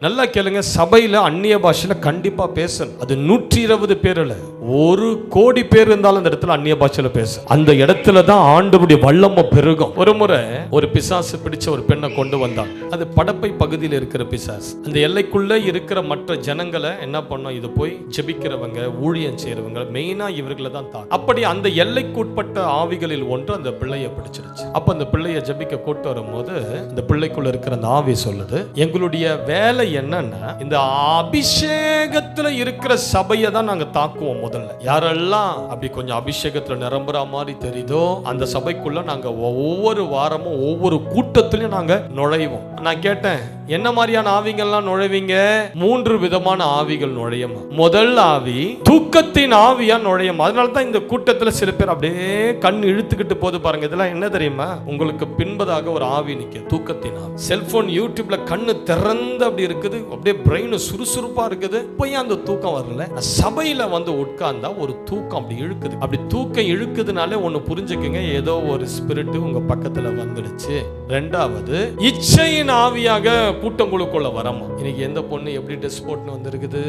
நல்லா கேளுங்க, சபையில அந்நிய பாஷையில கண்டிப்பா பேசணும். அது 120 பேர் இல்ல, 1,00,00,000 பேர் இருந்தாலும் அந்த இடத்துல அந்நிய பாஷையில பேச, அந்த இடத்துல தான் ஆண்டவருடைய வல்லமை பெருகும். ஒரு முறை ஒரு பிசாசு பிடிச்ச ஒரு பெண்ணை கொண்டு வந்தாங்க. அது படப்பை பகுதியில் இருக்கிற பிசாசு. அந்த எல்லைக்குள்ள இருக்கிற மற்ற ஜனங்களை என்ன பண்ணோம், இது போய் ஜெபிக்கிறவங்க, ஊழியம் செய்யறவங்க, மெயினா இவர்களை தான் தான். அப்படி அந்த எல்லைக்குட்பட்ட ஆவிகளில் ஒன்று அந்த பிள்ளையை பிடிச்சிருச்சு. அப்ப அந்த பிள்ளையை ஜெபிக்க கூட்டு வரும்போது அந்த பிள்ளைக்குள்ள இருக்கிற அந்த ஆவி சொல்லுது, எங்களுடைய வேலை என்னன்னா இந்த அபிஷேகத்துல இருக்கிற சபையை தான் நாங்க தாக்குவோம். முதல்ல யாரெல்லாம் அப்படி கொஞ்சம் அபிஷேகத்துல நிரம்புற மாதிரி தெரியுதோ அந்த சபைக்குள்ள நாங்க ஒவ்வொரு வாரமும் ஒவ்வொரு கூட்டத்திலையும் நாங்க நுழைவோம். நான் கேட்டேன், என்ன மாதிரியான ஆவிகள்லாம் நுழைவீங்க? 3 விதமான ஆவிகள் நுழையுமா. முதல் ஆவி தூக்கத்தின் ஆவியா நுழையும். அதனால தான் இந்த கூட்டத்துல சில பேர் அப்படியே கண் இழுத்துக்கிட்டு போது பாருங்க. இதெல்லாம் என்ன தெரியுமா? உங்களுக்கு பின்பதாக ஒரு ஆவி நிக்க, தூக்கத்தின் ஆவி. செல்போன் யூடியூப்ல கண்ணு திறந்து அப்படி இருக்குது, அப்படியே பிரெயின் சுறுசுறுப்பா இருக்குது, போய் அந்த தூக்கம் வரல. சபையில வந்து உட்கார்ந்தா ஒரு தூக்கம் அப்படி இழுக்குது. அப்படி தூக்கம் இழுக்குதுனாலே ஒன்னு புரிஞ்சுக்குங்க, ஏதோ ஒரு ஸ்பிரிட் உங்க பக்கத்துல வந்துடுச்சு. ரெண்டாவது இச்சையின் ஆவியாக கூட்டங்களுக்குள்ள வரமா. இன்னைக்கு எந்த பொண்ணு எப்படி ட்ரெஸ் போட்டு வந்திருக்குது,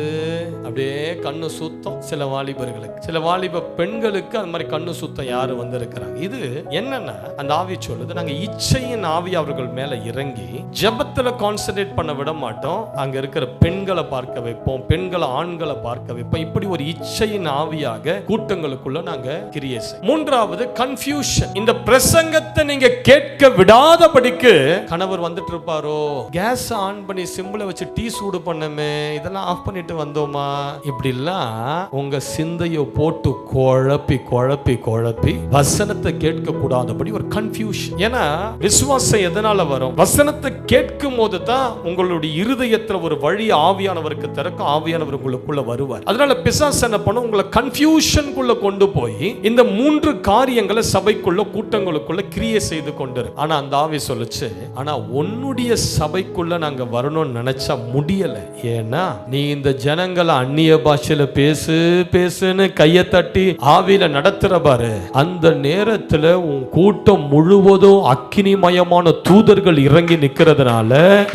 அப்படியே கண்ணு சுத்தம். சில வாலிபர்களுக்கு, சில வாலிப பெண்களுக்கு அது மாதிரி கண்ணு சுத்தம் யாரு வந்திருக்கிறாங்க. இது என்னன்னா அந்த ஆவி சொல்லுது, நாங்க இச்சையின் ஆவி அவர்கள் மேல இறங்கி ஜெபத்துல கான்சென்ட்ரேட் பண்ண விட மாட்டோம், அங்க இருக்கிற பெண்களை பார்க்க வைப்போம், பெண்களை ஆண்களை பார்க்க வைப்போம். இப்படி ஒரு இச்சையின் ஆவியாக கூட்டங்களுக்குள்ள நாங்க கிரியை செய்வோம். மூன்றாவது கன்ஃபியூஷன். இந்த பிரசங்கத்தை நீங்க கேட்க விடாதபடிக்கு கணவர் வந்துட்டு இருப்பாரோ, கேஸ் ஆன் பண்ணி சிம்பிள வச்சு டீ சூடு பண்ணமே, இதெல்லாம் ஆஃப் பண்ணிட்டு வந்தோமா, இப்படிலாம் உங்க சிந்தையை போட்டு குழப்பி குழப்பி குழப்பி வசனத்தை கேட்க கூடாதபடி ஒரு கன்ஃபியூஷன். ஏன்னா விசுவாசம் எதனால வரும்? வசனத்தை கேட்கும் போது தான் உங்களுடைய இருதயத்துல ஒரு வழி ஆவியானவருக்கு திறக்கும், ஆவியானவர் உங்களுக்குள்ள வருவார். அதனால பிசாசு என்ன பண்ணும், உங்களை கன்ஃபியூஷனுக்குள்ள கொண்டு போய் இந்த 3 காரியங்களை சபைக்குள்ள கூட்டங்களுக்குள்ள கிரியை செய்து கொண்டிரு. ஆனா அந்த ஆவி சொல்லுச்சு, ஆனா உன்னுடைய சபைக்குள்ள நாங்க வரணும்னு நினைச்சா முடியல. ஏன்னா நீ இந்த ஜனங்களை அந்நிய பாஷையில பேசு பேசுன்னு கையை தட்டி ஆவியில நடத்துற பாரு, அந்த நேரத்துல உன் கூட்டம் முழுவதும் அக்கினிமயமான தூதர்கள் இறங்கி நிக்கிறதுனால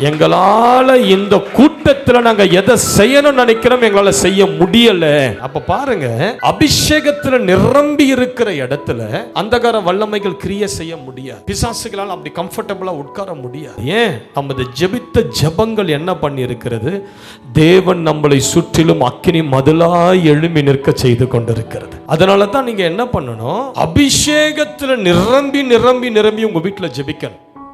எங்களால இந்த கூட்டத்துல நாங்க எதை செய்யணும்னு நினைக்கிறோம், எங்களால செய்ய முடியல. அப்ப பாருங்க, அபிஷேகத்துல நிரம்பி இருக்கிற இடத்துல அந்தகார வல்லமைகள் கிரியை செய்ய முடியாது. பிசாசுகளால் அப்படி கம்ஃபர்டபிளா உட்கார முடியாது. ஏன்? நமது ஜெபித்த ஜெபங்கள் என்ன பண்ணி இருக்கிறது, தேவன் நம்மளை சுற்றிலும் அக்கினி மதிலாய் எழும்பி நிற்க செய்து கொண்டிருக்கிறது. அதனால தான் நீங்க என்ன பண்ணணும், அபிஷேகத்துல நிரம்பி நிரம்பி நிரம்பி உங்க வீட்டுல ஜெபிக்கணும்.